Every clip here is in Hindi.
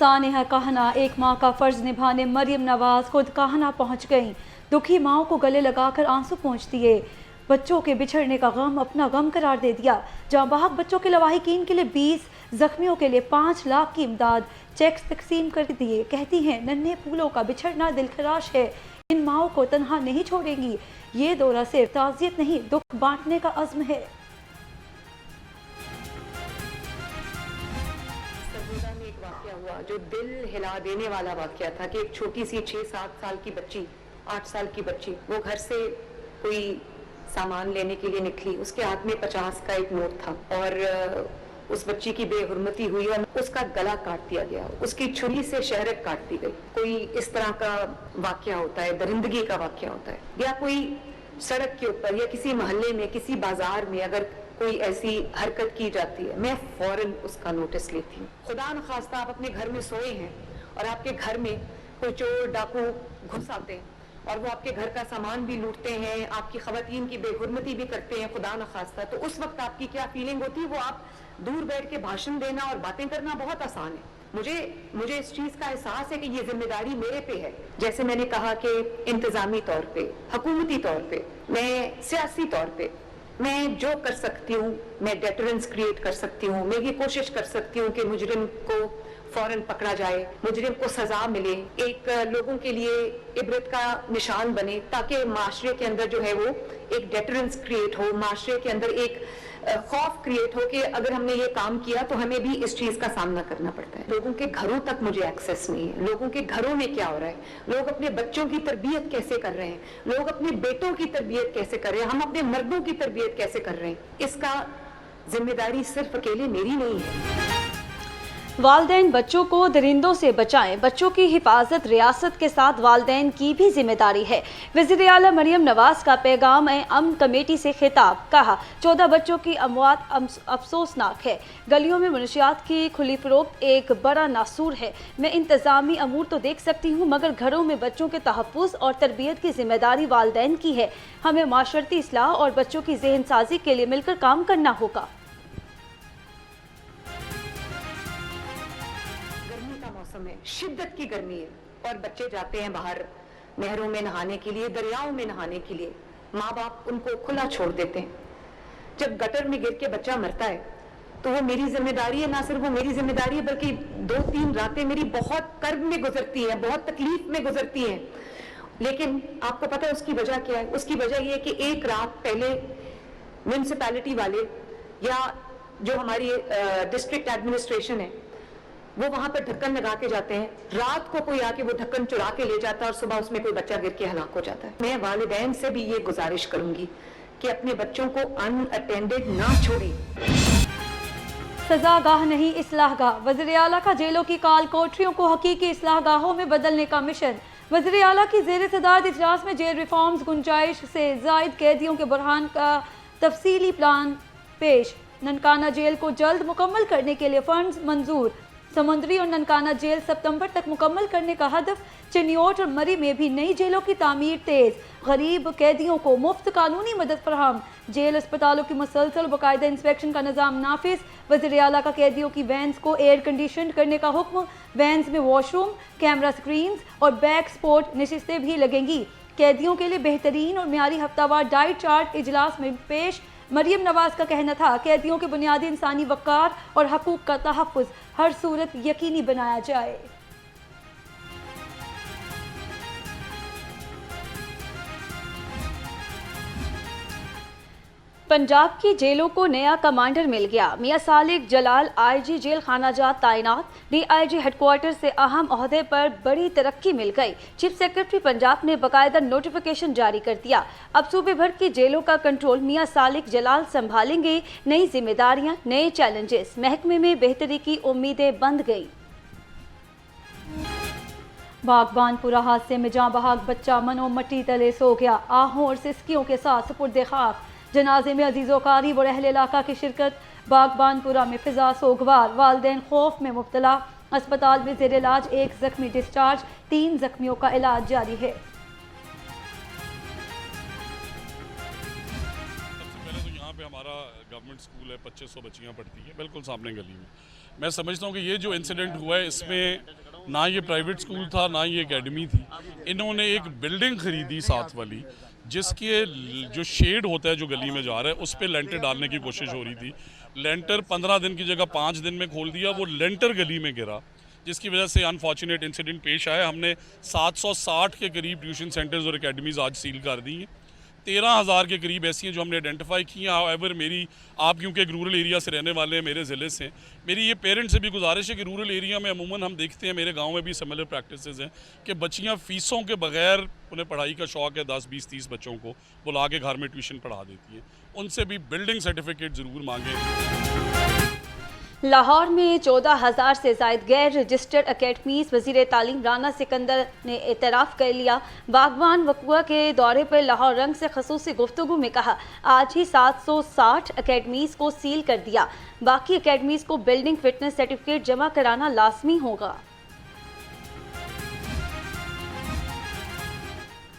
सानिया कहना एक माँ का फ़र्ज निभाने मरियम नवाज़ खुद कहना पहुँच गईं। दुखी माओं को गले लगाकर आंसू पहुँच दिए। बच्चों के बिछड़ने का गम अपना गम करार दे दिया। जहाँ बहक बच्चों के लवाहिकीन के लिए 20, जख्मियों के लिए 5 लाख की इमदाद, चेक्स तकसीम कर दिए। कहती हैं नन्हे फूलों का बिछड़ना दिलखराश है, इन माओं को तन्हा नहीं छोड़ेंगी। ये दौरा सिर्फ ताज़ियत नहीं, दुख बांटने का अज़्म है। में एक वाकया हुआ जो दिल हिला देने वाला वाकया था कि एक छोटी सी 6-7 साल की बच्ची, 8 साल की बच्ची, वो घर से कोई सामान लेने के लिए निकली। उसके हाथ में 50 का एक नोट था और उस बच्ची की बेहुरमती हुई और उसका गला काट दिया गया, उसकी छुरी से शहरक काट दी गई। कोई इस तरह का वाकया होता है, दरिंदगी का वाकया होता है, या कोई सड़क के ऊपर या किसी मोहल्ले में, किसी बाजार में अगर कोई ऐसी हरकत की जाती है, मैं फौरन उसका नोटिस लेती हूँ। खुदा न खास्ता आप अपने घर में सोए हैं और आपके घर में कोई चोर डाकू घुस आते हैं और वो आपके घर का सामान भी लूटते हैं, आपकी खवातीन की बेहुरमती भी करते हैं, खुदा न खास्ता, तो उस वक्त आपकी क्या फीलिंग होती है? वो आप दूर बैठ के भाषण देना और बातें करना बहुत आसान है। मुझे इस चीज का एहसास है कि ये जिम्मेदारी मेरे पे है। जैसे मैंने कहा कि इंतजामी तौर पे, हुकूमती तौर पे, मैं सियासी तौर पे मैं जो कर सकती हूँ, मैं डेटरेंस क्रिएट कर सकती हूँ, मैं ये कोशिश कर सकती हूँ कि मुजरिम को फौरन पकड़ा जाए, मुजरिम को सजा मिले, एक लोगों के लिए इबरत का निशान बने, ताकि माशरे के अंदर जो है वो एक डेटरेंस क्रिएट हो, माशरे के अंदर एक खौफ क्रिएट हो कि अगर हमने ये काम किया तो हमें भी इस चीज का सामना करना पड़ता है। लोगों के घरों तक मुझे एक्सेस नहीं है, लोगों के घरों में क्या हो रहा है, लोग अपने बच्चों की तरबियत कैसे कर रहे हैं, लोग अपने बेटों की तरबियत कैसे कर रहे हैं, हम अपने मर्दों की तरबियत कैसे कर रहे हैं, इसका जिम्मेदारी सिर्फ अकेले मेरी नहीं है। वालिदैन बच्चों को दरिंदों से बचाएं। बच्चों की हिफाजत रियासत के साथ वालिदैन की भी जिम्मेदारी है। वज़ीर आला मरियम नवाज का पैगाम अमन कमेटी से खिताब। कहा 14 बच्चों की अमवात अफसोसनाक है। गलियों में मनशियात की खुली फरोख्त एक बड़ा नासूर है। मैं इंतजामी अमूर तो देख सकती हूँ, मगर घरों में बच्चों के तहफ़्फ़ुज़ और तरबियत की जिम्मेदारी वालिदैन की है। हमें माशरती इस्लाह और बच्चों की ज़हन साजी के लिए मिलकर काम करना होगा। में शिद्दत की गर्मी है और बच्चे जाते हैं बाहर नहरों में नहाने के लिए, दरियाओं में नहाने के लिए, माँ बाप उनको खुला छोड़ देते हैं। जब गटर में गिर के बच्चा मरता है तो वो मेरी जिम्मेदारी है, ना सिर्फ वो मेरी जिम्मेदारी है बल्कि 2-3 रातें मेरी बहुत कर्ब में गुजरती है, बहुत तकलीफ में गुजरती है। लेकिन आपको पता है उसकी वजह क्या है? उसकी वजह ये है कि एक रात पहले म्यूनिसिपैलिटी वाले या जो हमारी डिस्ट्रिक्ट एडमिनिस्ट्रेशन है वो वहां पर ढक्कन लगा के जाते हैं, रात को कोई आके वो ढक्कन चुरा के ले जाता है और सुबह उसमें कोई बच्चा गिर के हलाक हो जाता है। मैं वालिदैन से भी ये गुजारिश करूंगी कि अपने बच्चों को अनअटेंडेड ना छोड़ें। सजागाह नहीं इस्लाहगाह। वज़ीर आला का जेलों की काल कोठरियों को हकीकी इस्लाहगाहों में बदलने का मिशन। वज़ीर आला की ज़ेर सदारत इजलास में जेल रिफॉर्म्स गुंजाइश से ज़ायद कैदियों के बुरहान का तफसीली प्लान पेश। ननकाना जेल को जल्द मुकम्मल करने के लिए फंड्स मंजूर। समुद्री और ननकाना जेल सितंबर तक मुकम्मल करने का हदफ। चिन्योट और मरी में भी नई जेलों की तामीर तेज। गरीब कैदियों को मुफ्त कानूनी मदद फराहम। जेल अस्पतालों की मुसलसल बाकायदा इंस्पेक्शन का निज़ाम नाफिज। वज़ीर आला का कैदियों की वैन्स को एयर कंडीशन करने का हुक्म। वैन्स में वॉशरूम, कैमरा स्क्रीन्स और बैक स्पोर्ट नशिस्तें भी लगेंगी। कैदियों के लिए बेहतरीन और मियारी हफ्तावार डाइट चार्ट इजलास में पेश। मरियम नवाज का कहना था कैदियों के बुनियादी इंसानी वक़ार और हकूक़ का तहफ़्फ़ुज़ हर सूरत यकीनी बनाया जाए। पंजाब की जेलों को नया कमांडर मिल गया। मियां सालिक जलाल आईजी जेल खानाजात तैनात। डीआईजी हेडक्वार्टर से अहम ओहदे पर बड़ी तरक्की मिल गई। चीफ सेक्रेटरी पंजाब ने बाकायदा नोटिफिकेशन जारी कर दिया। अब सूबे भर की जेलों का कंट्रोल मियां सालिक जलाल संभालेंगे। नई जिम्मेदारियां, नए चैलेंजेस, महकमे में बेहतरी की उम्मीदें बंध गई। बागबानपुरा हादसे में जाँ बहाक बच्चा मनो मट्टी तले सो गया। आहों और सिसकियों के साथ सुपुर्द खाक। जनाजे में अजीज़ो कारी व अहले इलाका की शिरकत। बागबानपुरा में फिजा सोगवार। वालिदैन खौफ में मुब्तला। अस्पताल में ज़ेर इलाज एक जख्मी डिस्चार्ज। 3 जख्मियों का इलाज जारी है। सबसे पहले तो यहाँ पे हमारा गवर्नमेंट स्कूल है, 2500 बच्चियाँ पढ़ती हैं, बिल्कुल सामने गली में। मैं समझता हूँ कि ये जो इंसिडेंट हुआ है इसमें ना ये प्राइवेट स्कूल था ना ये एकेडमी थी। इन्होंने एक बिल्डिंग खरीदी साथ वाली, जिसके जो शेड होता है जो गली में जा रहा है उस पर लेंटर डालने की कोशिश हो रही थी। लेंटर 15 दिन की जगह 5 दिन में खोल दिया, वो लेंटर गली में गिरा, जिसकी वजह से अनफॉर्चुनेट इंसिडेंट पेश आया। हमने 760 के करीब ट्यूशन सेंटर्स और एकेडमीज़ आज सील कर दी हैं। 13,000 के करीब ऐसी हैं जो हमने आइडेंटिफाई की हैं। हाउएवर आप क्योंकि एक रूरल एरिया से रहने वाले हैं, मेरे ज़िले से, मेरी ये पेरेंट्स से भी गुजारिश है कि रूरल एरिया में अमूमन हम देखते हैं, मेरे गांव में भी सिमिलर प्रैक्टिसेस हैं कि बच्चियां फ़ीसों के बगैर, उन्हें पढ़ाई का शौक़ है, 10, 20, 30 बच्चों को बुला के घर में ट्यूशन पढ़ा देती हैं। उनसे भी बिल्डिंग सर्टिफिकेट ज़रूर मांगें। लाहौर में 14,000 से ज़ायद गैर रजिस्टर्ड अकेडमीज़। वज़ीर तालीम राना सिकंदर ने एतराफ़ कर लिया। बागवान वकुआ के दौरे पर लाहौर रंग से ख़ुसूसी गुफ्तगू में कहा, आज ही 760 अकेडमीज़ को सील कर दिया, बाकी अकेडमीज़ को बिल्डिंग फिटनेस सर्टिफिकेट जमा कराना लाजमी होगा।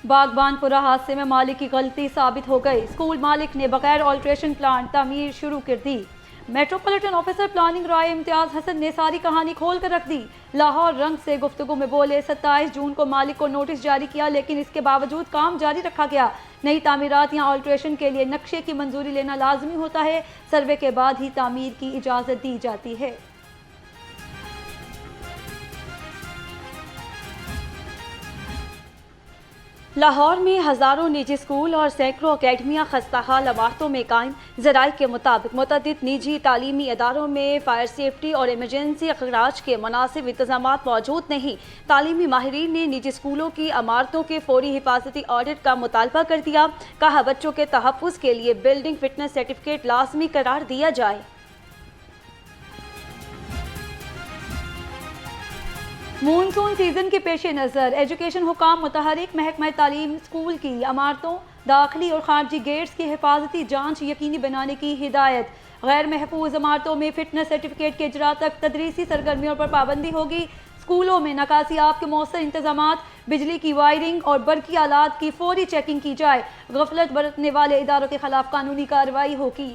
बागबानपुरा हादसे में मालिक की गलती साबित हो गई। स्कूल मालिक ने बगैर ऑल्ट्रेशन प्लांट तामीर शुरू कर दी। मेट्रोपॉलिटन ऑफिसर प्लानिंग राय इम्तियाज हसन ने सारी कहानी खोल कर रख दी। लाहौर रंग से गुफ्तगू में बोले, 27 जून को मालिक को नोटिस जारी किया, लेकिन इसके बावजूद काम जारी रखा गया। नई तामीरात या ऑल्ट्रेशन के लिए नक्शे की मंजूरी लेना लाजमी होता है। सर्वे के बाद ही तामीर की इजाज़त दी जाती है। लाहौर में हज़ारों निजी स्कूल और सैकड़ों अकेडमियाँ खस्ताहाल इमारतों में कायम। ज़राए के मुताबिक मुतअद्दिद निजी तालीमी इदारों में फायर सेफ्टी और इमरजेंसी अखराज के मुनासिब इंतजामात मौजूद नहीं। तालीमी माहिरीन ने निजी स्कूलों की इमारतों के फौरी हिफाजती ऑडिट का मुतालबा कर दिया। कहा, बच्चों के तहफ़्फ़ुज़ के लिए बिल्डिंग फिटनेस सर्टिफिकेट लाजमी करार दिया जाए। मानसून सीजन के पेश नज़र एजुकेशन हुकाम मुतहरिक महकमा तालीम स्कूल की इमारतों, दाखिली और खारजी गेट्स की हिफाजती जांच यकीनी बनाने की हिदायत। गैर महफूज इमारतों में फिटनेस सर्टिफिकेट के इजरा तक तदरीसी सरगर्मियों पर पाबंदी होगी। स्कूलों में नकासी आब के मौसर इंतजामात, बिजली की वायरिंग और बरकी आलात की फौरी चेकिंग की जाए। गफलत बरतने वाले इदारों के खिलाफ कानूनी कार्रवाई होगी।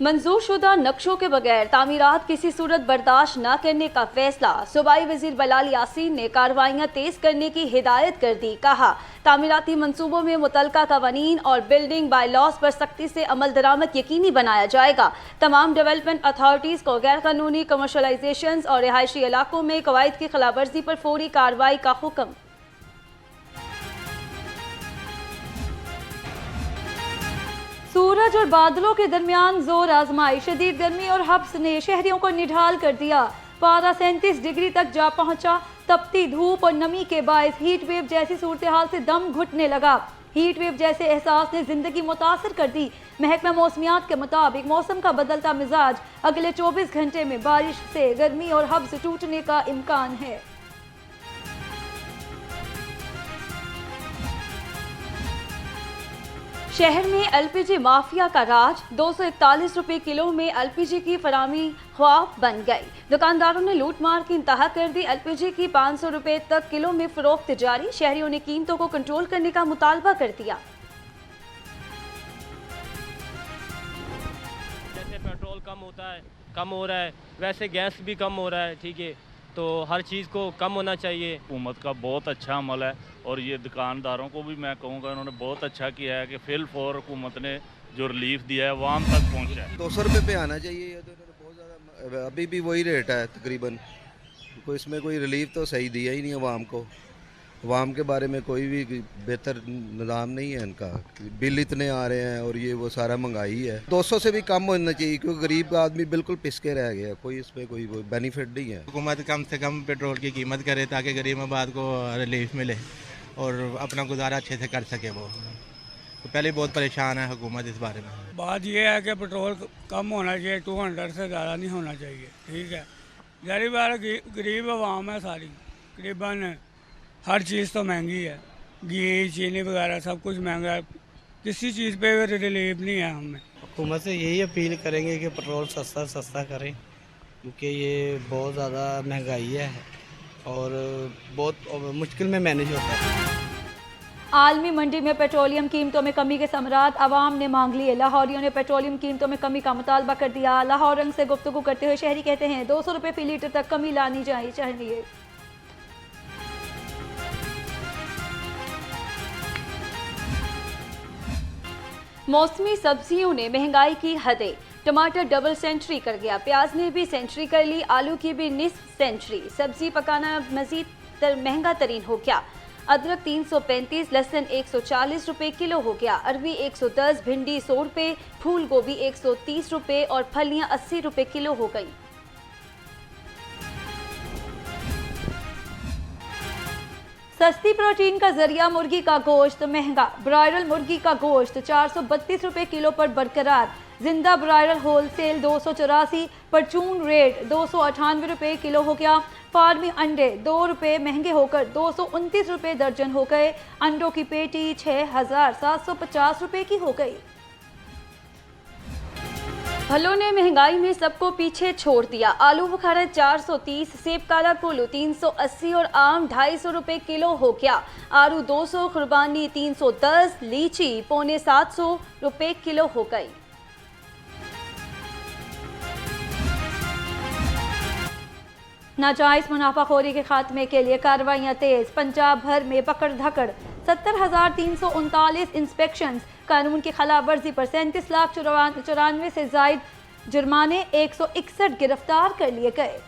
मंजूर शुदा नक्शों के बगैर तामीरात किसी सूरत बर्दाश्त न करने का फैसला। सूबाई वजीर बलाल यासीन ने कार्रवाइयाँ तेज करने की हिदायत कर दी। कहा, तामीराती मंसूबों में मुतलका कवानीन और बिल्डिंग बाय लॉज पर सख्ती से अमल दरामद यकीनी बनाया जाएगा। तमाम डेवलपमेंट अथॉरिटीज़ को गैर कानूनी कमर्शलाइजेशन और रिहायशी इलाकों में कवायद की खिलाफवर्जी पर फौरी कार्रवाई का हुक्म। सूरज और बादलों के दरमियान जोर आजमाई। शदीद गर्मी और हब्स ने शहरियों को निढाल कर दिया। पारा 37 डिग्री तक जा पहुंचा। तपती धूप और नमी के बायस हीट वेव जैसी सूरत हाल से दम घुटने लगा। हीट वेव जैसे एहसास ने जिंदगी मुतासर कर दी। महकमा मौसमियात के मुताबिक मौसम का बदलता मिजाज, अगले 24 घंटे में बारिश से गर्मी और हब्स टूटने का इम्कान है। शहर में एलपीजी माफिया का राज। 241 रुपये किलो में एलपीजी की फरामी ख्वाब बन गई। दुकानदारों ने लूट मार की इंतहा कर दी। एलपीजी की 500 रुपये तक किलो में फरोख्त जारी। शहरियों ने कीमतों को कंट्रोल करने का मुतालबा कर दिया। जैसे पेट्रोल कम हो रहा है, वैसे गैस भी कम हो रहा है। ठीक है, तो हर चीज़ को कम होना चाहिए। हुकूमत का बहुत अच्छा अमल है और ये दुकानदारों को भी मैं कहूँगा उन्होंने बहुत अच्छा किया है कि फिल फॉर हुकूमत ने जो रिलीफ दिया है वो आम तक पहुँचा है। 200 रुपये पे आना चाहिए। ये तो इन्होंने बहुत ज़्यादा, अभी भी वही रेट है तकरीबन। कोई इसमें कोई रिलीफ तो सही दिया ही नहीं अवाम को। अवाम के बारे में कोई भी बेहतर निज़ाम नहीं है इनका। बिल इतने आ रहे हैं और ये वो सारा महंगाई है। 200 से भी कम होना चाहिए क्योंकि गरीब आदमी बिल्कुल पिसके रह गया। कोई इसमें कोई बेनिफिट नहीं है। हुकूमत कम से कम पेट्रोल की कीमत करे ताकि गरीब आबाद को रिलीफ मिले और अपना गुजारा अच्छे से कर सके। वो तो पहले बहुत परेशान है हुकूमत इस बारे में। बात यह है कि पेट्रोल कम होना चाहिए, 200 से ज़्यादा नहीं होना चाहिए। ठीक है, गरीब आवाम है सारी, तकरीबन हर चीज़ तो महंगी है। घी, चीनी वगैरह सब कुछ महंगा है। किसी चीज़ पे रिलीफ नहीं है हमें। हुकूमत से यही अपील करेंगे कि पेट्रोल सस्ता करें क्योंकि ये बहुत ज़्यादा महंगाई है और बहुत मुश्किल में मैनेज होता है। आलमी मंडी में पेट्रोलियम कीमतों में कमी के समरात आवाम ने मांग लिए। लाहौरियों ने पेट्रोलियम कीमतों में कमी का मुतालबा कर दिया। लाहौर रंग से गुफ्तगू करते हुए शहरी कहते हैं 200 रुपये फी लीटर तक कमी लानी चाहिए। मौसमी सब्जियों ने महंगाई की हदें। टमाटर डबल सेंचुरी कर गया, प्याज ने भी सेंचुरी कर ली, आलू की भी निस्फ सेंचुरी। सब्जी पकाना मजीद महंगा तरीन हो गया। अदरक 335, लहसुन 140 रुपये किलो हो गया। अरबी 110, भिंडी 100 रुपये, फूल गोभी 130 रुपये और फलियां 80 रुपये किलो हो गई। सस्ती प्रोटीन का जरिया मुर्गी का गोश्त महंगा। ब्रायरल मुर्गी का गोश्त 432 रुपये किलो पर बरकरार। जिंदा ब्रायरल होलसेल 284, परचून रेट 298 रुपये किलो हो गया। फार्मी अंडे 2 रुपये महंगे होकर 229 रुपये दर्जन हो गए। अंडों की पेटी 6,750 रुपये की हो गई। फलों ने महंगाई में सबको पीछे छोड़ दिया। आलू बुखारा 430, सेब काला कोल्हू 380 और आम 250 रुपये किलो हो गया। आड़ू 200, खुरबानी 310, लीची 750 रुपये किलो हो गई। नाजायज मुनाफाखोरी के खात्मे के लिए कार्रवाइयाँ तेज। पंजाब भर में पकड़ धकड़। 70,339 इंस्पेक्शंस। कानून की खिलाफ वर्जी पर 37,94,000 से जायद जुर्माने। 161 गिरफ्तार कर लिए गए।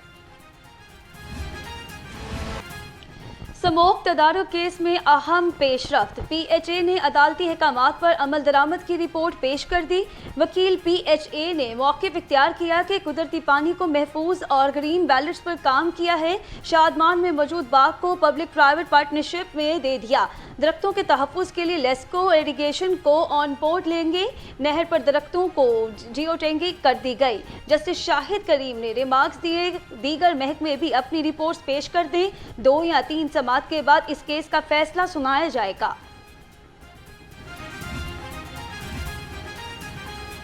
समोक तदारुक केस में अहम पेशरफ्त। PHA ने अदालती अहकामात पर अमल दरामद की रिपोर्ट पेश कर दी। वकील PHA ने मौक़िफ़ इख्तियार किया कि कुदरती पानी को महफूज और ग्रीन बैलेट्स पर काम किया है। शादमान में मौजूद बाग को पब्लिक प्राइवेट पार्टनरशिप में दे दिया। दरख्तों के तहफ़्फ़ुज़ के लिए लेस्को इरिगेशन को ऑन बोर्ड लेंगे। नहर पर दरख्तों को जियो टैगिंग कर दी गई। जस्टिस शाहिद करीम ने रिमार्क्स दिए दीगर महकमे भी अपनी रिपोर्ट्स पेश कर दें। 2 या 3 समात के बाद इस केस का फैसला सुनाया जाएगा।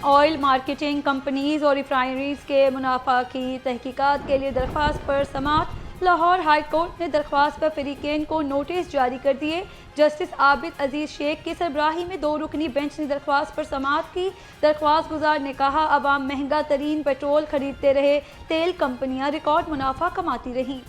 ऑयल मार्केटिंग कंपनीज और रिफाइनरीज के मुनाफा की तहकीकात के लिए दरख्वास्त पर समात। लाहौर हाई कोर्ट ने दरख्वास्त पर फरीकेन को नोटिस जारी कर दिए। जस्टिस आबिद अजीज शेख की सरबराही में 2 रुकनी बेंच ने दरख्वास्त पर समात की। दरख्वास्त गुजार ने कहा अवाम महंगा तरीन पेट्रोल खरीदते रहे, तेल कंपनियां रिकॉर्ड मुनाफा कमाती रहीं।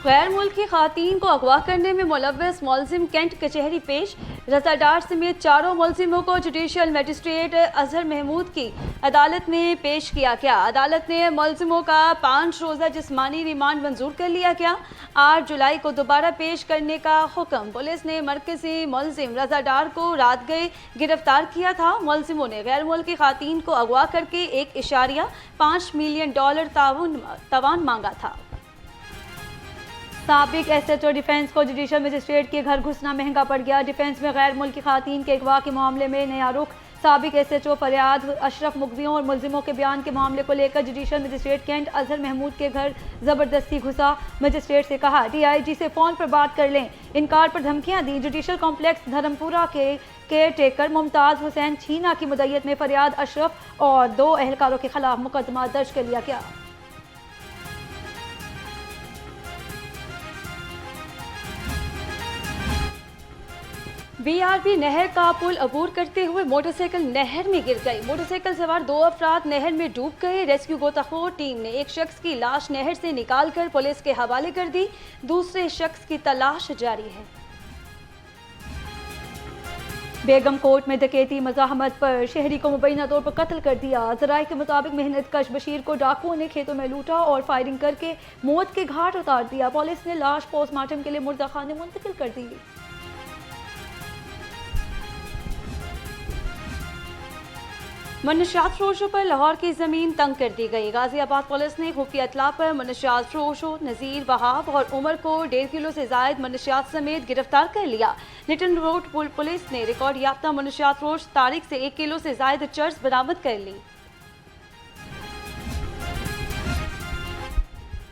गैर मुल्की खातीन को अगवा करने में मुलव्वस मुलजिम कैंट कचहरी पेश। रजादार समेत 4 मुलजिमों को जुडिशल मजिस्ट्रेट अजहर महमूद की अदालत में पेश किया गया। अदालत ने मुलजिमों का 5 रोज़ा जिस्मानी रिमांड मंजूर कर लिया गया। 8 जुलाई को दोबारा पेश करने का हुक्म। पुलिस ने मरकजी मुलजिम रजादार को रात गए गिरफ्तार किया था। मुलजिमों ने गैर मुल्की खातीन को अगवा करके $1.5 मिलियन तावान मांगा था। साबिक SHO डिफेंस को जुडिशल मजिस्ट्रेट के घर घुसना महंगा पड़ गया। डिफेंस में गैर मुल्की खातीन के अगवा के मामले में नया रुख। साबिक SHO फरियाद अशरफ मुगवियों और मुलजिमों के बयान के मामले को लेकर judicial magistrate cantt Azhar Mahmood के घर ज़बरदस्ती घुसा। मजिस्ट्रेट से कहा DIG से फ़ोन पर बात कर लें। इनकार पर धमकियां दी। जुडिशल कॉम्प्लेक्स धर्मपुरा के केयर टेकर मुमताज़ हुसैन छीना की मुद्दत में फरियाद अशरफ और 2 एहलकारों के खिलाफ मुकदमा दर्ज कर लिया गया। BRB नहर का पुल अबूर करते हुए मोटरसाइकिल नहर में गिर गई। मोटरसाइकिल सवार 2 अफराद नहर में डूब गए। रेस्क्यू गोताखोर टीम ने एक शख्स की लाश नहर से निकालकर पुलिस के हवाले कर दी। दूसरे शख्स की तलाश जारी है। बेगम कोट में डकैती मज़ाहमत पर शहरी को मुबैना तौर पर कत्ल कर दिया। ज़राए के मुताबिक मेहनत कश बशीर को डाकुओं ने खेतों में लूटा और फायरिंग करके मौत के घाट उतार दिया। पुलिस ने लाश पोस्टमार्टम के लिए मुर्दा खाने मुंतकिल कर दी। मनशियात फरोशों पर लाहौर की ज़मीन तंग कर दी गई। गाजियाबाद पुलिस ने खुफिया इत्तला पर मनशियात फरोशों नज़ीर वहाब और उमर को 1.5 किलो से ज़ायद मनशियात समेत गिरफ्तार कर लिया। लिटन रोड पुलिस ने रिकॉर्ड याफ्ता मनशियात फरोश तारीख से 1 किलो से ज़ायद चर्च बरामद कर ली।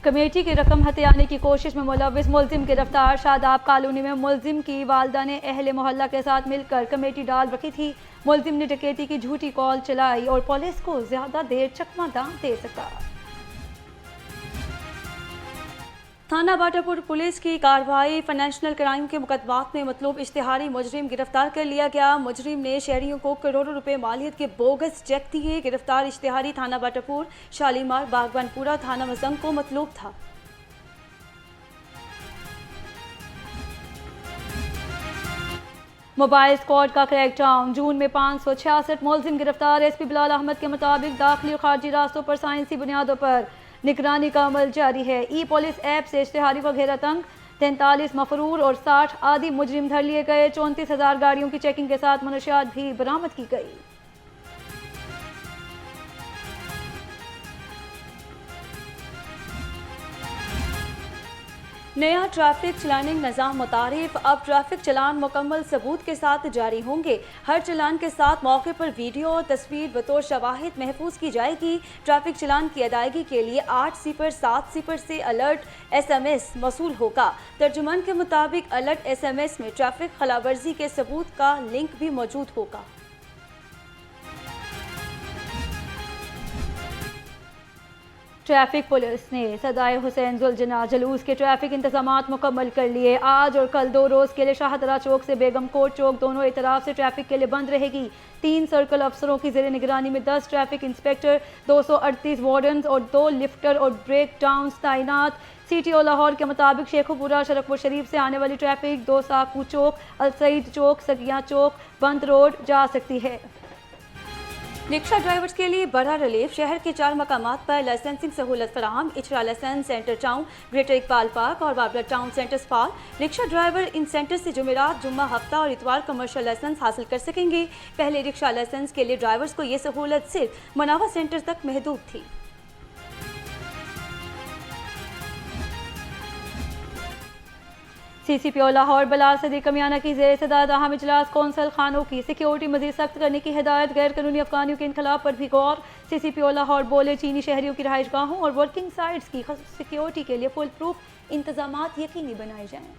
कमेटी की रकम हथियाने की कोशिश में मुलव्विस मुलजिम गिरफ्तार। शादाब कॉलोनी में मुलजिम की वालदा ने अहले मोहल्ला के साथ मिलकर कमेटी डाल रखी थी। मुलजिम ने डकैती की झूठी कॉल चलाई और पुलिस को ज्यादा देर चकमा दाम दे सका। थाना बाटापुर पुलिस की कार्रवाई। फाइनेंशियल क्राइम के मुकदमात में मतलूब इश्तिहारी मुजरिम गिरफ्तार कर लिया गया। मुजरिम ने शहरियों को करोड़ों रुपए मालियत के बोगस चेक दिए। गिरफ्तार इश्तिहारी थाना बाटापुर, शालीमार, बागबानपुरा, थाना मजंग को मतलूब था। मोबाइल स्क्वाड का क्रैकडाउन। जून में 566 मुलजिम गिरफ्तार। एसपी बिलाल अहमद के मुताबिक दाखिली और खारजी रास्तों पर साइंसी बुनियादों पर निगरानी का अमल जारी है। ई पुलिस ऐप से इश्तिहारी व घेरातंग 43 मफरूर और 60 आदि मुजरिम धर लिए गए। 34,000 गाड़ियों की चेकिंग के साथ मनशियात भी बरामद की गई। नया ट्रैफिक चलानिंग निज़ाम मुतारिफ। अब ट्रैफिक चलान मुकम्मल सबूत के साथ जारी होंगे। हर चलान के साथ मौके पर वीडियो और तस्वीर बतौर शवाहिद महफूज की जाएगी। ट्रैफिक चलान की अदायगी के लिए 8070 से अलर्ट SMS मौसूल होगा। तर्जुमान के मुताबिक अलर्ट SMS में ट्रैफिक खिलाफवर्जी के सबूत का लिंक भी मौजूद होगा। ट्रैफिक पुलिस ने सदाए हुसैन जुलजना जलूस के ट्रैफिक इंतजामात मुकम्मल कर लिए। आज और कल 2 रोज़ के लिए शाहदरा चौक से बेगम कोट चौक दोनों इतराफ से ट्रैफिक के लिए बंद रहेगी। 3 सर्कल अफसरों की ज़ेर निगरानी में 10 ट्रैफिक इंस्पेक्टर, 238 वार्डन्स और 2 लिफ्टर और ब्रेक डाउन तैनात। CTO लाहौर के मुताबिक शेखुपुरा, शरफपुर शरीफ से आने वाली ट्रैफिक 2 साकू चौक, अल सईद चौक, सगिया चौक, बंद रोड जा सकती है। रिक्शा ड्राइवर्स के लिए बड़ा रिलीफ। शहर के 4 मकामात पर लाइसेंसिंग सहूलत फराहम। Ichhra license center town, greater Iqbal park और बाबला टाउन सेंटर्स फाल। रिक्शा ड्राइवर इन सेंटर से जुमेरात, जुम्मा, हफ्ता और इतवार कमर्शियल लाइसेंस हासिल कर सकेंगे। पहले रिक्शा लाइसेंस के लिए ड्राइवर्स को ये सहूलत सिर्फ मुनावा सेंटर तक महदूद थी। CCPO लाहौर बिलाल सदीक कमियाना की ज़ेर सदारत अहम इजलास कौंसल खानों की सिक्योरिटी मज़ीद सख्त करने की हिदायत। गैर कानूनी अफगानियों के इनखलाब पर भी गौर। CCPO लाहौर बोले चीनी शहरियों की रहाइश गाहों और वर्किंग साइट्स की सिक्योरिटी के लिए फुल प्रूफ इंतजामात यकीनी बनाए जाएँ।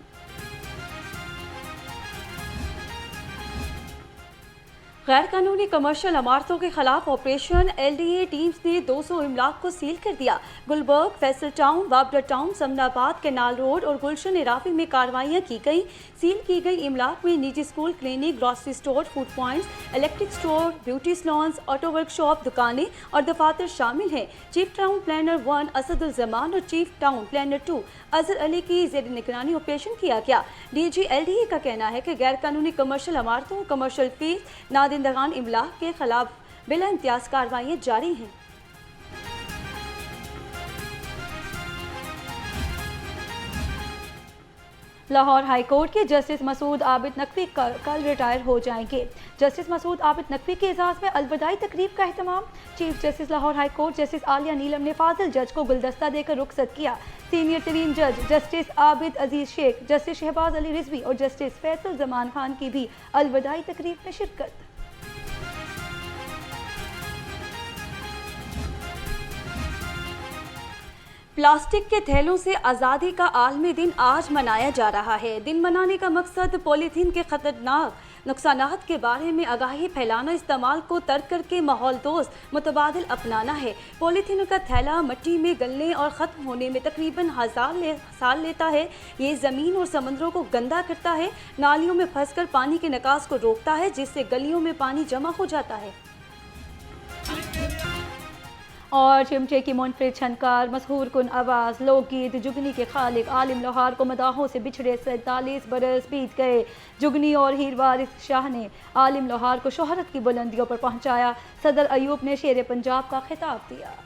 गैर कानूनी कमर्शियल इमारतों के खिलाफ ऑपरेशन। LDA टीम्स ने 200 इमलाक को सील कर दिया। गुलबर्ग, फैसल टाउन, बाबरा टाउन, समनाबाद, कैनाल रोड और गुलशन इराफी में कार्रवाइयाँ की गई। सील की गई इमलाक में निजी school, clinic, grocery store, food points, electric store, beauty salons, auto workshop, दुकानें और दफातर शामिल हैं। Chief town planner 1 Asadul Zaman और chief town planner 2 Azhar Ali की ज़ेर निगरानी ऑपरेशन किया गया। DG LDA का कहना है कि गैर कानूनी कमर्शियल इमारतों, कमर्शियल फीस, नादिंदगान इमलाक के खिलाफ बिला इम्तियाज कार्रवाइयाँ जारी हैं। लाहौर हाई कोर्ट के जस्टिस मसूद आबिद नकवी कल रिटायर हो जाएंगे। जस्टिस मसूद आबिद नकवी के एजाज़ में अलविदाई तकरीब का एहतमाम। Chief justice Lahore high court justice Aalia Neelam ने फाजिल जज को गुलदस्ता देकर रुखसत किया। सीनियर तरीन जज जस्टिस आबिद अजीज शेख, जस्टिस शहबाज अली रिजवी और जस्टिस फैसल जमान खान की भी अलविदाई तकरीब में शिरकत। प्लास्टिक के थैलों से आज़ादी का आलमी दिन आज मनाया जा रहा है। दिन मनाने का मकसद पॉलीथीन के खतरनाक नुकसानात के बारे में आगाही फैलाना, इस्तेमाल को तर्क करके माहौल दोस्त मुतबादिल अपनाना है। पॉलीथीन का थैला मिट्टी में गलने और ख़त्म होने में तकरीबन 1000 साल लेता है। ये ज़मीन और समंदरों को गंदा करता है, नालियों में फंसकर पानी के निकास को रोकता है, जिससे गलियों में पानी जमा हो जाता है। और चिमटे की मुनफरिद छनकार, मशहूर कुन आवाज़, लोकगीत जुगनी के खालिक आलिम लोहार को मदाहों से बिछड़े 47 बरस बीत गए। जुगनी और हीर वारिस शाह ने आलिम लोहार को शोहरत की बुलंदियों पर पहुंचाया। सदर अयूब ने शेर पंजाब का खिताब दिया।